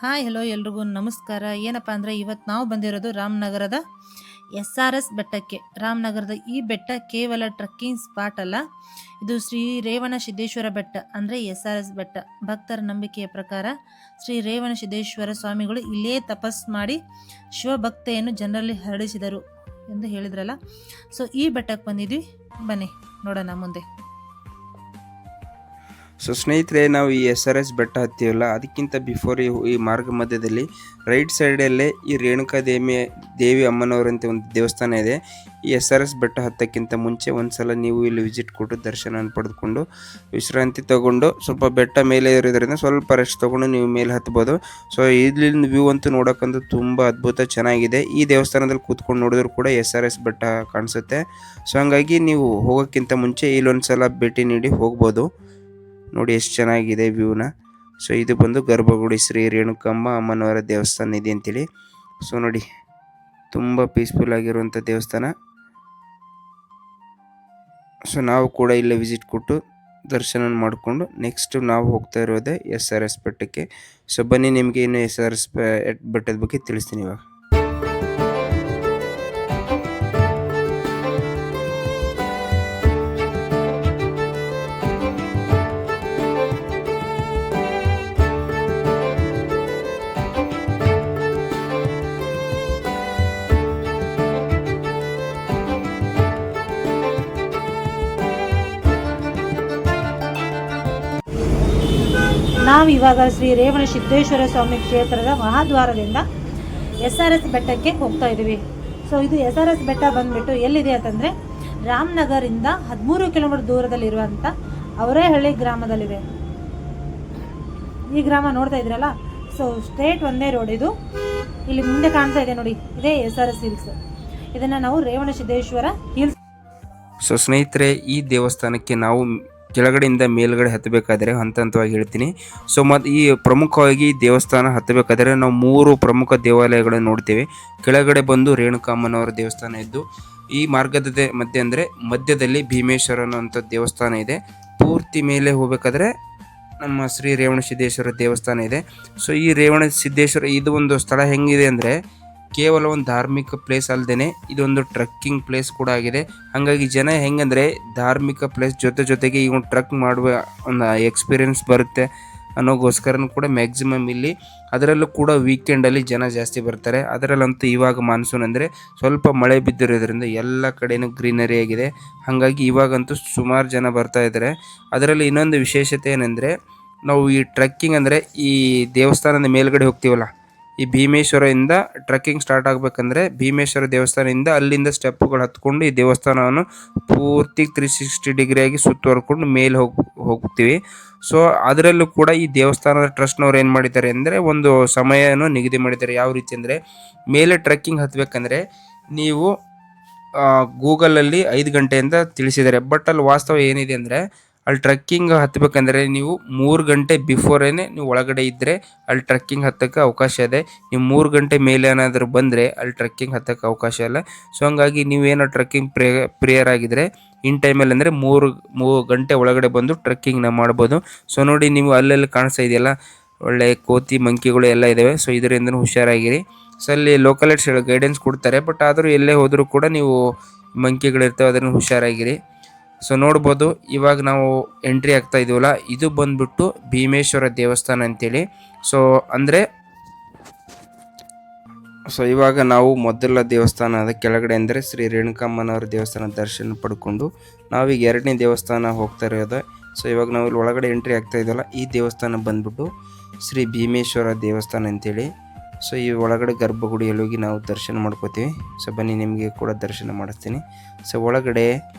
Hi hello ಎಲ್ರಿಗೂ ನಮಸ್ಕಾರ. ಏನಪ್ಪ ಅಂದರೆ ಇವತ್ತು ನಾವು ಬಂದಿರೋದು ರಾಮನಗರದ SRS ಬೆಟ್ಟಕ್ಕೆ. ರಾಮನಗರದ ಈ ಬೆಟ್ಟ ಕೇವಲ ಟ್ರಕ್ಕಿಂಗ್ ಸ್ಪಾಟ್ ಅಲ್ಲ, ಇದು ಶ್ರೀ ರೇವಣ ಸಿದ್ದೇಶ್ವರ ಬೆಟ್ಟ ಅಂದರೆ SRS ಬೆಟ್ಟ. ಭಕ್ತರ ನಂಬಿಕೆಯ ಪ್ರಕಾರ ಶ್ರೀ ರೇವಣ ಸಿದ್ದೇಶ್ವರ ಸ್ವಾಮಿಗಳು ಇಲ್ಲೇ ತಪಸ್ ಮಾಡಿ ಶಿವಭಕ್ತೆಯನ್ನು ಜನರಲ್ಲಿ ಹರಡಿಸಿದರು ಎಂದು ಹೇಳಿದ್ರಲ್ಲ. ಸೊ ಈ ಬೆಟ್ಟಕ್ಕೆ ಬಂದಿದ್ವಿ, ಬನ್ನಿ ನೋಡೋಣ ಮುಂದೆ. ಸೊ ಸ್ನೇಹಿತರೆ, ನಾವು ಈ SRS ಬೆಟ್ಟ ಹತ್ತೀವಲ್ಲ, ಅದಕ್ಕಿಂತ ಬಿಫೋರ್ ಈ ಮಾರ್ಗ ಮಧ್ಯದಲ್ಲಿ ರೈಟ್ ಸೈಡಲ್ಲೇ ಈ ರೇಣುಕಾ ದೇವಿ ಅಮ್ಮನವರಂತೆ ಒಂದು ದೇವಸ್ಥಾನ ಇದೆ. ಈ SRS ಬೆಟ್ಟ ಹತ್ತಕ್ಕಿಂತ ಮುಂಚೆ ಒಂದ್ಸಲ ನೀವು ಇಲ್ಲಿ ವಿಸಿಟ್ ಕೊಟ್ಟು ದರ್ಶನ ಪಡೆದುಕೊಂಡು ವಿಶ್ರಾಂತಿ ತಗೊಂಡು ಸ್ವಲ್ಪ ಬೆಟ್ಟ ಮೇಲೆ ಇರೋದ್ರಿಂದ ಸ್ವಲ್ಪ ರೆಸ್ಟ್ ತಗೊಂಡು ನೀವು ಮೇಲೆ ಹತ್ಬೋದು. ಸೊ ಇಲ್ಲಿಂದ ವ್ಯೂ ಅಂತೂ ನೋಡೋಕ್ಕಂತೂ ತುಂಬ ಅದ್ಭುತ ಚೆನ್ನಾಗಿದೆ. ಈ ದೇವಸ್ಥಾನದಲ್ಲಿ ಕೂತ್ಕೊಂಡು ನೋಡಿದ್ರು ಕೂಡ SRS ಬೆಟ್ಟ ಕಾಣಿಸುತ್ತೆ. ಸೊ ಹಂಗಾಗಿ ನೀವು ಹೋಗೋಕ್ಕಿಂತ ಮುಂಚೆ ಇಲ್ಲೊಂದ್ಸಲ ಭೇಟಿ ನೀಡಿ ಹೋಗ್ಬೋದು. ನೋಡಿ ಎಷ್ಟು ಚೆನ್ನಾಗಿದೆ ವ್ಯೂನ. ಸೊ ಇದು ಬಂದು ಗರ್ಭಗುಡಿ ಶ್ರೀ ರೇಣುಕಮ್ಮ ಅಮ್ಮನವರ ದೇವಸ್ಥಾನ ಇದೆ ಅಂತೇಳಿ. ಸೊ ನೋಡಿ, ತುಂಬ ಪೀಸ್ಫುಲ್ ಆಗಿರುವಂಥ ದೇವಸ್ಥಾನ. ಸೊ ನಾವು ಕೂಡ ಇಲ್ಲೇ ವಿಸಿಟ್ ಕೊಟ್ಟು ದರ್ಶನ ಮಾಡಿಕೊಂಡು ನೆಕ್ಸ್ಟ್ ನಾವು ಹೋಗ್ತಾ ಇರೋದೇ SRS ಬೆಟ್ಟಕ್ಕೆ. ಸೊ ಬನ್ನಿ, ನಿಮಗೆ ಇನ್ನು SRS ಬೆಟ್ಟದ ಬಗ್ಗೆ ತಿಳಿಸ್ತೀನಿ ಇವಾಗ. ನಾವು ಇವಾಗ ಶ್ರೀ ರೇವಣ ಸಿದ್ದೇಶ್ವರ ಸ್ವಾಮಿ ಕ್ಷೇತ್ರದ ಮಹಾದ್ವಾರದಿಂದ SRS ಬೆಟ್ಟಕ್ಕೆ ಹೋಗ್ತಾ ಇದ್ದೀವಿ. ಸೊ ಇದು SRS ಬೆಟ್ಟ ಬಂದ್ಬಿಟ್ಟು ಎಲ್ಲಿದೆ ಅಂತಂದರೆ ರಾಮನಗರಿಂದ 13 ಕಿಲೋಮೀಟರ್ ದೂರದಲ್ಲಿರುವಂಥ ಅವರೇಹಳ್ಳಿ ಗ್ರಾಮದಲ್ಲಿದೆ. ಈ ಗ್ರಾಮ ನೋಡ್ತಾ ಇದ್ರಲ್ಲ, ಸೊ ಸ್ಟ್ರೇಟ್ ಒಂದೇ ರೋಡ್ ಇದು. ಇಲ್ಲಿ ಮುಂದೆ ಕಾಣ್ತಾ ಇದೆ ನೋಡಿ, ಇದೇ SRS ಹಿಲ್ಸ್. ಇದನ್ನು ನಾವು ರೇವಣ ಸಿದ್ದೇಶ್ವರ ಹಿಲ್ಸ್. ಸೊ ಸ್ನೇಹಿತರೆ, ಈ ದೇವಸ್ಥಾನಕ್ಕೆ ನಾವು ಕೆಳಗಡೆಯಿಂದ ಮೇಲ್ಗಡೆ ಹತ್ತಬೇಕಾದ್ರೆ ಹಂತ ಹಂತವಾಗಿ ಹೇಳ್ತೀನಿ. ಸೊ ಈ ಪ್ರಮುಖವಾಗಿ ದೇವಸ್ಥಾನ ಹತ್ತಬೇಕಾದ್ರೆ ನಾವು 3 ಪ್ರಮುಖ ದೇವಾಲಯಗಳನ್ನು ನೋಡ್ತೇವೆ. ಕೆಳಗಡೆ ಬಂದು ರೇಣುಕಾಮ್ಮನವರ ದೇವಸ್ಥಾನ ಇದ್ದು, ಈ ಮಾರ್ಗದ ಮಧ್ಯದಲ್ಲಿ ಭೀಮೇಶ್ವರ ಅನ್ನುವಂಥ ದೇವಸ್ಥಾನ ಇದೆ. ಪೂರ್ತಿ ಮೇಲೆ ಹೋಗಬೇಕಾದ್ರೆ ನಮ್ಮ ಶ್ರೀ ರೇವಣ ಸಿದ್ದೇಶ್ವರ ದೇವಸ್ಥಾನ ಇದೆ. ಸೊ ಈ ರೇವಣ ಸಿದ್ದೇಶ್ವರ ಇದು ಒಂದು ಸ್ಥಳ ಹೆಂಗಿದೆ ಅಂದರೆ, ಕೇವಲ ಒಂದು ಧಾರ್ಮಿಕ ಪ್ಲೇಸ್ ಅಲ್ಲದೆ ಇದೊಂದು ಟ್ರಕ್ಕಿಂಗ್ ಪ್ಲೇಸ್ ಕೂಡ ಆಗಿದೆ. ಹಾಗಾಗಿ ಜನ ಹೆಂಗಂದರೆ ಧಾರ್ಮಿಕ ಪ್ಲೇಸ್ ಜೊತೆಗೆ ಈಗ ಒಂದು ಟ್ರಕ್ ಮಾಡುವ ಒಂದು ಎಕ್ಸ್ಪೀರಿಯೆನ್ಸ್ ಬರುತ್ತೆ ಅನ್ನೋಗೋಸ್ಕರ ಕೂಡ ಮ್ಯಾಕ್ಸಿಮಮ್ ಇಲ್ಲಿ, ಅದರಲ್ಲೂ ಕೂಡ ವೀಕೆಂಡಲ್ಲಿ ಜನ ಜಾಸ್ತಿ ಬರ್ತಾರೆ. ಅದರಲ್ಲಂತೂ ಇವಾಗ ಮಾನ್ಸೂನ್ ಅಂದರೆ ಸ್ವಲ್ಪ ಮಳೆ ಬಿದ್ದಿರೋದ್ರಿಂದ ಎಲ್ಲ ಕಡೆಯೂ ಗ್ರೀನರಿ ಆಗಿದೆ. ಹಾಗಾಗಿ ಇವಾಗಂತೂ ಸುಮಾರು ಜನ ಬರ್ತಾ ಇದ್ದಾರೆ. ಅದರಲ್ಲಿ ಇನ್ನೊಂದು ವಿಶೇಷತೆ ಏನಂದರೆ, ನಾವು ಈ ಟ್ರಕ್ಕಿಂಗ್ ಅಂದರೆ ಈ ದೇವಸ್ಥಾನದ ಮೇಲ್ಗಡೆ ಹೋಗ್ತೀವಲ್ಲ, ಈ ಭೀಮೇಶ್ವರದಿಂದ ಟ್ರಕ್ಕಿಂಗ್ ಸ್ಟಾರ್ಟ್ ಆಗಬೇಕಂದ್ರೆ ಭೀಮೇಶ್ವರ ದೇವಸ್ಥಾನದಿಂದ ಅಲ್ಲಿಂದ ಸ್ಟೆಪ್ಪುಗಳು ಹತ್ಕೊಂಡು ಈ ದೇವಸ್ಥಾನವನ್ನು ಪೂರ್ತಿ 360 ಡಿಗ್ರಿಯಾಗಿ ಸುತ್ತುವರ್ಕೊಂಡು ಮೇಲೆ ಹೋಗ್ತೀವಿ. ಸೊ ಅದರಲ್ಲೂ ಕೂಡ ಈ ದೇವಸ್ಥಾನದ ಟ್ರಸ್ಟ್ನವ್ರು ಏನು ಮಾಡಿದ್ದಾರೆ ಅಂದರೆ, ಒಂದು ಸಮಯವನ್ನು ನಿಗದಿ ಮಾಡಿದ್ದಾರೆ. ಯಾವ ರೀತಿ ಅಂದರೆ, ಮೇಲೆ ಟ್ರಕ್ಕಿಂಗ್ ಹತ್ತಬೇಕಂದ್ರೆ ನೀವು ಗೂಗಲಲ್ಲಿ 5 ಗಂಟೆಯಿಂದ ತಿಳಿಸಿದ್ದಾರೆ. ಬಟ್ ಅಲ್ಲಿ ವಾಸ್ತವ ಏನಿದೆ ಅಂದರೆ, ಅಲ್ಲಿ ಟ್ರಕ್ಕಿಂಗ್ ಹತ್ತಬೇಕಂದ್ರೆ ನೀವು 3 ಗಂಟೆ ಬಿಫೋರೇನೆ ನೀವು ಒಳಗಡೆ ಇದ್ದರೆ ಅಲ್ಲಿ ಟ್ರಕ್ಕಿಂಗ್ ಹತ್ತಕ್ಕೆ ಅವಕಾಶ ಇದೆ. ನೀವು 3 ಗಂಟೆ ಮೇಲೆ ಏನಾದರೂ ಬಂದರೆ ಅಲ್ಲಿ ಟ್ರಕ್ಕಿಂಗ್ ಹತ್ತಕ್ಕೆ ಅವಕಾಶ ಇಲ್ಲ. ಸೊ ಹಂಗಾಗಿ ನೀವೇನೋ ಟ್ರಕ್ಕಿಂಗ್ ಪ್ರಿಯರ್ ಆಗಿದ್ದರೆ ಇನ್ ಟೈಮಲ್ಲಿ ಅಂದರೆ 3 ಗಂಟೆ ಒಳಗಡೆ ಬಂದು ಟ್ರಕ್ಕಿಂಗ್ನ ಮಾಡ್ಬೋದು. ಸೊ ನೋಡಿ, ನೀವು ಅಲ್ಲೆಲ್ಲ ಕಾಣಿಸ್ತಾ ಇದೆಯಲ್ಲ, ಒಳ್ಳೆ ಕೋತಿ ಮಂಕಿಗಳು ಎಲ್ಲ ಇದ್ದಾವೆ. ಸೊ ಇದರಿಂದನೂ ಹುಷಾರಾಗಿರಿ. ಸೊ ಅಲ್ಲಿ ಲೋಕಲೈಟ್ಸ್ ಗೈಡೆನ್ಸ್ ಕೊಡ್ತಾರೆ, ಬಟ್ ಆದರೂ ಎಲ್ಲೇ ಹೋದರೂ ಕೂಡ ನೀವು ಮಂಕಿಗಳಿರ್ತವೆ, ಅದನ್ನು ಹುಷಾರಾಗಿರಿ. ಸೊ ನೋಡ್ಬೋದು, ಇವಾಗ ನಾವು ಎಂಟ್ರಿ ಆಗ್ತಾ ಇದೀವಲ್ಲ, ಇದು ಬಂದ್ಬಿಟ್ಟು ಭೀಮೇಶ್ವರ ದೇವಸ್ಥಾನ ಅಂತೇಳಿ. ಸೊ ಇವಾಗ ನಾವು ಮೊದಲ ದೇವಸ್ಥಾನದ ಕೆಳಗಡೆ ಅಂದರೆ ಶ್ರೀ ರೇಣುಕಮ್ಮನವರ ದೇವಸ್ಥಾನ ದರ್ಶನ ಪಡ್ಕೊಂಡು ನಾವೀಗ 2ನೇ ದೇವಸ್ಥಾನ ಹೋಗ್ತಾ ಇರೋದು. ಸೊ ಇವಾಗ ನಾವು ಇಲ್ಲಿ ಒಳಗಡೆ ಎಂಟ್ರಿ ಆಗ್ತಾ ಇದೀವಲ್ಲ, ಈ ದೇವಸ್ಥಾನ ಬಂದ್ಬಿಟ್ಟು ಶ್ರೀ ಭೀಮೇಶ್ವರ ದೇವಸ್ಥಾನ ಅಂತೇಳಿ. ಸೊ ಈ ಒಳಗಡೆ ಗರ್ಭಗುಡಿಯಲ್ಲಿ ಹೋಗಿ ನಾವು ದರ್ಶನ ಮಾಡ್ಕೋತೀವಿ. ಸೊ ಬನ್ನಿ, ನಿಮಗೆ ಕೂಡ ದರ್ಶನ ಮಾಡಿಸ್ತೀನಿ. ಸೊ ಒಳಗಡೆ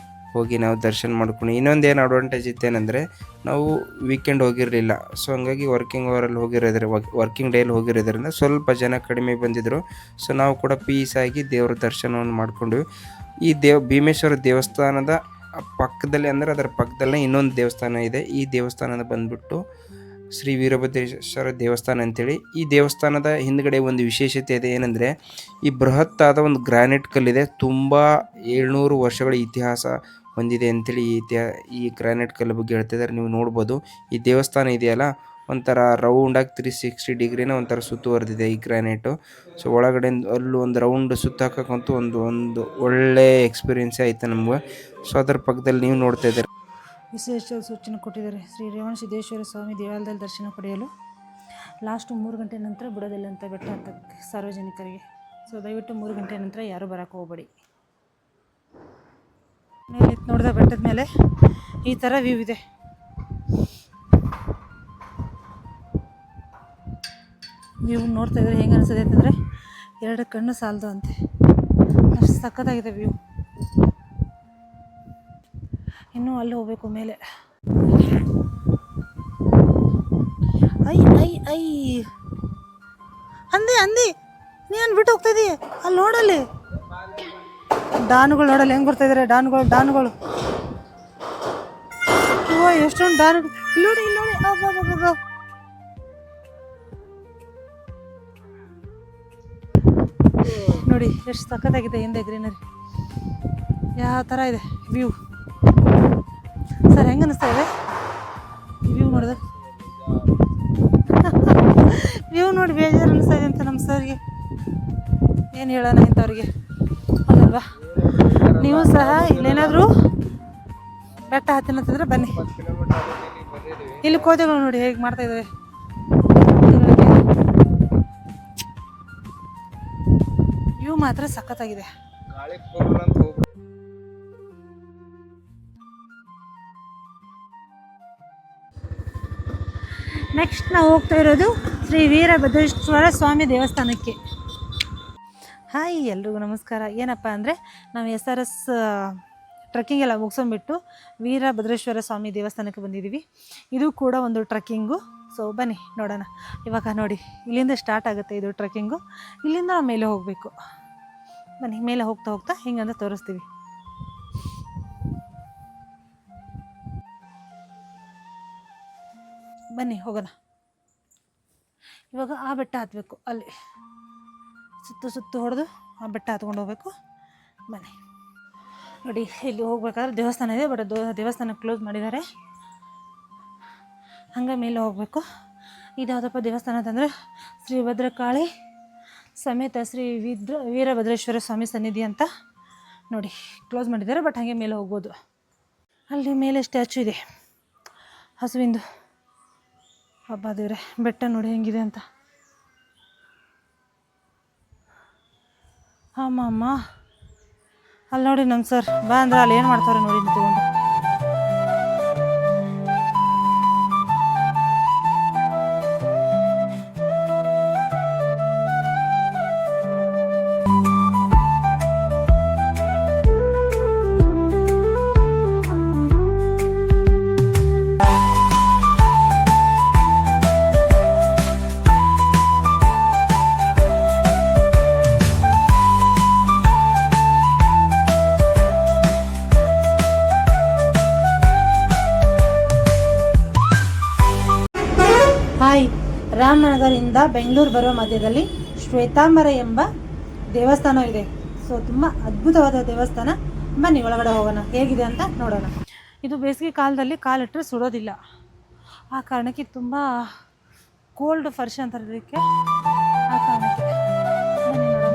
ಹೋಗಿ ನಾವು ದರ್ಶನ ಮಾಡ್ಕೊಂಡು, ಇನ್ನೊಂದೇನು ಅಡ್ವಾಂಟೇಜ್ ಇತ್ತೇನೆಂದರೆ, ನಾವು ವೀಕೆಂಡ್ ಹೋಗಿರಲಿಲ್ಲ. ಸೊ ಹಂಗಾಗಿ ವರ್ಕಿಂಗ್ ಡೇಲಿ ಹೋಗಿರೋದ್ರಿಂದ ಸ್ವಲ್ಪ ಜನ ಕಡಿಮೆ ಬಂದಿದ್ದರು. ಸೊ ನಾವು ಕೂಡ ಪೀಸಾಗಿ ದೇವರ ದರ್ಶನವನ್ನು ಮಾಡಿಕೊಂಡ್ವಿ. ಈ ಭೀಮೇಶ್ವರ ದೇವಸ್ಥಾನದ ಪಕ್ಕದಲ್ಲಿ ಅಂದರೆ ಅದರ ಪಕ್ಕದಲ್ಲೇ ಇನ್ನೊಂದು ದೇವಸ್ಥಾನ ಇದೆ. ಈ ದೇವಸ್ಥಾನದ ಬಂದ್ಬಿಟ್ಟು ಶ್ರೀ ವೀರಭದ್ರೇಶ್ವರ ದೇವಸ್ಥಾನ ಅಂತೇಳಿ. ಈ ದೇವಸ್ಥಾನದ ಹಿಂದ್ಗಡೆ ಒಂದು ವಿಶೇಷತೆ ಇದೆ. ಏನಂದರೆ, ಈ ಬೃಹತ್ತಾದ ಒಂದು ಗ್ರಾನೈಟ್ ಕಲ್ಲಿದೆ. ತುಂಬ 700 ವರ್ಷಗಳ ಇತಿಹಾಸ ಹೊಂದಿದೆ ಅಂತೇಳಿ ಈ ಗ್ರಾನೈಟ್ ಕಲ್ಲು ಬಗ್ಗೆ ಹೇಳ್ತಿದ್ದಾರೆ. ನೀವು ನೋಡ್ಬೋದು, ಈ ದೇವಸ್ಥಾನ ಇದೆಯಲ್ಲ ಒಂಥರ ರೌಂಡಾಗಿ 360 ಡಿಗ್ರಿನ ಒಂಥರ ಸುತ್ತುವರೆದಿದೆ ಈ ಗ್ರಾನೈಟು. ಸೊ ಒಳಗಡೆ ಅಲ್ಲೂ ಒಂದು ರೌಂಡ್ ಸುತ್ತಾಕಕ್ಕಂತೂ ಒಂದು ಒಳ್ಳೆ ಎಕ್ಸ್ಪೀರಿಯೆನ್ಸೇ ಆಯಿತು ನಮ್ಗೆ. ಸೊ ಅದ್ರ ಪಕ್ಕದಲ್ಲಿ ನೀವು ನೋಡ್ತಾ ಇದ್ದೀರ ವಿಶೇಷ ಸೂಚನೆ ಕೊಟ್ಟಿದ್ದಾರೆ. ಶ್ರೀ ರೇವಣಸಿದ್ದೇಶ್ವರ ಸ್ವಾಮಿ ದೇವಾಲಯದಲ್ಲಿ ದರ್ಶನ ಪಡೆಯಲು ಲಾಸ್ಟು 3 ಗಂಟೆ ನಂತರ ಬಿಡೋದಿಲ್ಲ ಅಂತ ಬೆಟ್ಟ ಹತ್ತಕ್ಕೆ ಸಾರ್ವಜನಿಕರಿಗೆ. ಸೊ ದಯವಿಟ್ಟು 3 ಗಂಟೆ ನಂತರ ಯಾರೂ ಬರೋಕ್ಕೆ ಹೋಗಬೇಡಿ. ಮೇಲೆ ನೋಡಿದ ಬೆಟ್ಟದ ಮೇಲೆ ಈ ಥರ ವ್ಯೂ ಇದೆ. ವ್ಯೂ ನೋಡ್ತಾ ಇದ್ರೆ ಹೆಂಗೆ ಅನಿಸ್ತದೆ ಅಂತಂದರೆ 2 ಕಣ್ಣು ಸಾಲದು ಅಂತೆ, ಅಷ್ಟು ಸಖತ್ತಾಗಿದೆ ವ್ಯೂ. ಇನ್ನೂ ಅಲ್ಲಿ ಹೋಗ್ಬೇಕು ಮೇಲೆ. ಐ ಐ ಐ ಅಂದಿ ನೀನು ಬಿಟ್ಟು ಹೋಗ್ತಾ ಇದೀಯ. ಅಲ್ಲಿ ನೋಡಲ್ಲಿ ಡಾನುಗಳು, ನೋಡಲ್ಲಿ ಹೆಂಗೆ ಬರ್ತಾ ಇದ್ದಾರೆ ಡಾನುಗಳು. ಓ ಎಷ್ಟೊಂದು ಡಾನುಗಳು ಇಲ್ಲಿ ನೋಡಿ ಅಬ್ಬಬ್ಬಬ್ಬ. ನೋಡಿ ಎಷ್ಟು ಸಖತ್ತಾಗಿದೆ ಹಿಂದೆ ಗ್ರೀನರಿ, ಯಾವ ಥರ ಇದೆ ವ್ಯೂ. ಸರ್ ಹೆಂಗೆ ಅನ್ನಿಸ್ತಾ ಇದೆ ವ್ಯೂ ನೋಡಿದ್ರೆ? ವ್ಯೂ ನೋಡಿ ಬೇಜಾರು ಅನ್ನಿಸ್ತಾ ಇದೆ ಅಂತ ನಮ್ಮ ಸರ್ಗೆ. ಏನು ಹೇಳೋಣ ಇಂಥವ್ರಿಗೆ ಅಲ್ಲಲ್ವಾ? ನೀವು ಸಹ ಇಲ್ಲೇನಾದರೂ ಬೆಟ್ಟ ಹತ್ತಿನಂತಂದ್ರೆ ಬನ್ನಿ. ಇಲ್ಲಿ ಕೋತೆಗಳು ನೋಡಿ ಹೇಗೆ ಮಾಡ್ತಾ ಇದ್ದಾವೆ. ವ್ಯೂ ಮಾತ್ರ ಸಖತ್ತಾಗಿದೆ. ನೆಕ್ಸ್ಟ್ ನಾವು ಹೋಗ್ತಾ ಇರೋದು ಶ್ರೀ ವೀರಭದ್ರೇಶ್ವರ ಸ್ವಾಮಿ ದೇವಸ್ಥಾನಕ್ಕೆ. ಹಾಯ್ ಎಲ್ರಿಗೂ ನಮಸ್ಕಾರ. ಏನಪ್ಪ ಅಂದರೆ ನಾವು SRS ಟ್ರೆಕ್ಕಿಂಗ್ ಎಲ್ಲ ಮುಗಿಸ್ಕೊಂಡ್ಬಿಟ್ಟು ವೀರಭದ್ರೇಶ್ವರ ಸ್ವಾಮಿ ದೇವಸ್ಥಾನಕ್ಕೆ ಬಂದಿದ್ದೀವಿ. ಇದು ಕೂಡ ಒಂದು ಟ್ರೆಕ್ಕಿಂಗು. ಸೊ ಬನ್ನಿ ನೋಡೋಣ. ಇವಾಗ ನೋಡಿ ಇಲ್ಲಿಂದ ಸ್ಟಾರ್ಟ್ ಆಗುತ್ತೆ ಇದು ಟ್ರೆಕ್ಕಿಂಗು. ಇಲ್ಲಿಂದ ನಾವು ಮೇಲೆ ಹೋಗಬೇಕು. ಬನ್ನಿ ಮೇಲೆ ಹೋಗ್ತಾ ಹಿಂಗಂತ ತೋರಿಸ್ತೀವಿ. ಬನ್ನಿ ಹೋಗೋಣ. ಇವಾಗ ಆ ಬೆಟ್ಟ ಹತ್ತಬೇಕು. ಅಲ್ಲಿ ಸುತ್ತು ಹೊಡೆದು ಆ ಬೆಟ್ಟ ಹತ್ಕೊಂಡು ಹೋಗ್ಬೇಕು. ಬನ್ನಿ ನೋಡಿ, ಇಲ್ಲಿ ಹೋಗ್ಬೇಕಾದ್ರೆ ದೇವಸ್ಥಾನ ಇದೆ, ಬಟ್ ದೇವಸ್ಥಾನ ಕ್ಲೋಸ್ ಮಾಡಿದ್ದಾರೆ. ಹಂಗೆ ಮೇಲೆ ಹೋಗಬೇಕು. ಇದು ಯಾವುದಪ್ಪ ದೇವಸ್ಥಾನ ಅಂತಂದರೆ ಶ್ರೀ ಭದ್ರಕಾಳಿ ಸಮೇತ ಶ್ರೀ ವೀರಭದ್ರೇಶ್ವರ ಸ್ವಾಮಿ ಸನ್ನಿಧಿ ಅಂತ ನೋಡಿ ಕ್ಲೋಸ್ ಮಾಡಿದ್ದಾರೆ. ಬಟ್ ಹಾಗೆ ಮೇಲೆ ಹೋಗ್ಬೋದು. ಅಲ್ಲಿ ಮೇಲೆ ಸ್ಟ್ಯಾಚು ಇದೆ ಹಸುವಿಂದು. ಹಬ್ಬ ದೇವ್ರೆ, ಬೆಟ್ಟ ನೋಡಿ ಹೆಂಗಿದೆ ಅಂತ. ಅಮ್ಮ ಅಲ್ಲಿ ನೋಡಿ ನಮ್ಮ ಸರ್ ಬಾ ಅಂದ್ರೆ ಅಲ್ಲಿ ಏನು ಮಾಡ್ತಾರೆ ನೋಡಿ ನಿಂತ್ಕೊಂಡು. ಹಾಯ್, ರಾಮನಗರದಿಂದ ಬೆಂಗಳೂರು ಬರುವ ಮಧ್ಯದಲ್ಲಿ ಶ್ವೇತಾಂಬರ ಎಂಬ ದೇವಸ್ಥಾನ ಇದೆ. ಸೊ ತುಂಬ ಅದ್ಭುತವಾದ ದೇವಸ್ಥಾನ. ಬನ್ನಿ ಒಳಗಡೆ ಹೋಗೋಣ, ಹೇಗಿದೆ ಅಂತ ನೋಡೋಣ. ಇದು ಬೇಸಿಗೆ ಕಾಲದಲ್ಲಿ ಕಾಲಿಟ್ಟರೆ ಸುಡೋದಿಲ್ಲ. ಆ ಕಾರಣಕ್ಕೆ ತುಂಬ ಕೋಲ್ಡ್ ಫರ್ಶ್ ಅಂತ ಇದಕ್ಕೆ. ಆ ಕಾರಣಕ್ಕೆ ಬನ್ನಿ ನೋಡೋಣ.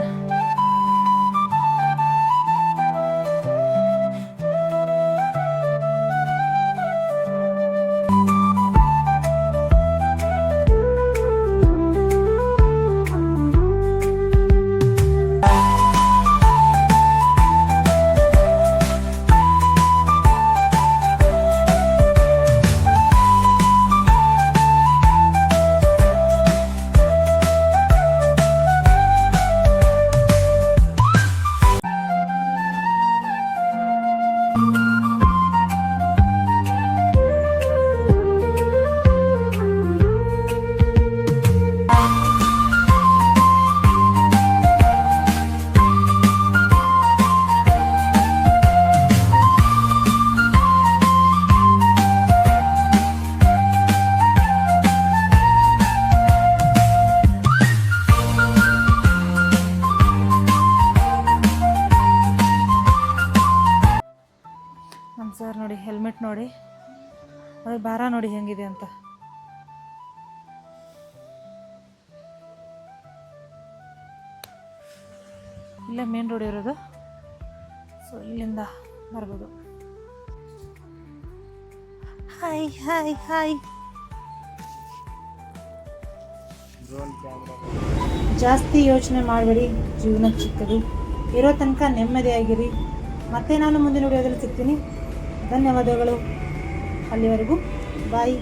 ಸರ್ ನೋಡಿ ಹೆಲ್ಮೆಟ್ ನೋಡಿ, ಅದ್ರ ಭಾರ ನೋಡಿ ಹೆಂಗಿದೆ ಅಂತ. ಇಲ್ಲೇ ಮೇನ್ ರೋಡ್ ಇರೋದು. ಸೊ ಇಲ್ಲಿಂದ ಬರ್ಬೋದು. Hi hi hi. ಜಾಸ್ತಿ ಯೋಚನೆ ಮಾಡಬೇಡಿ, ಜೀವನ ಚಿಕ್ಕದು, ಇರೋ ತನಕ ನೆಮ್ಮದಿಯಾಗಿರಿ. ಮತ್ತೆ ನಾನು ಮುಂದಿನ ವಿಡಿಯೋದಲ್ಲಿ ಸಿಗ್ತೀನಿ. ಧನ್ಯವಾದಗಳು. ಅಲ್ಲಿವರೆಗೂ ಬಾಯ್.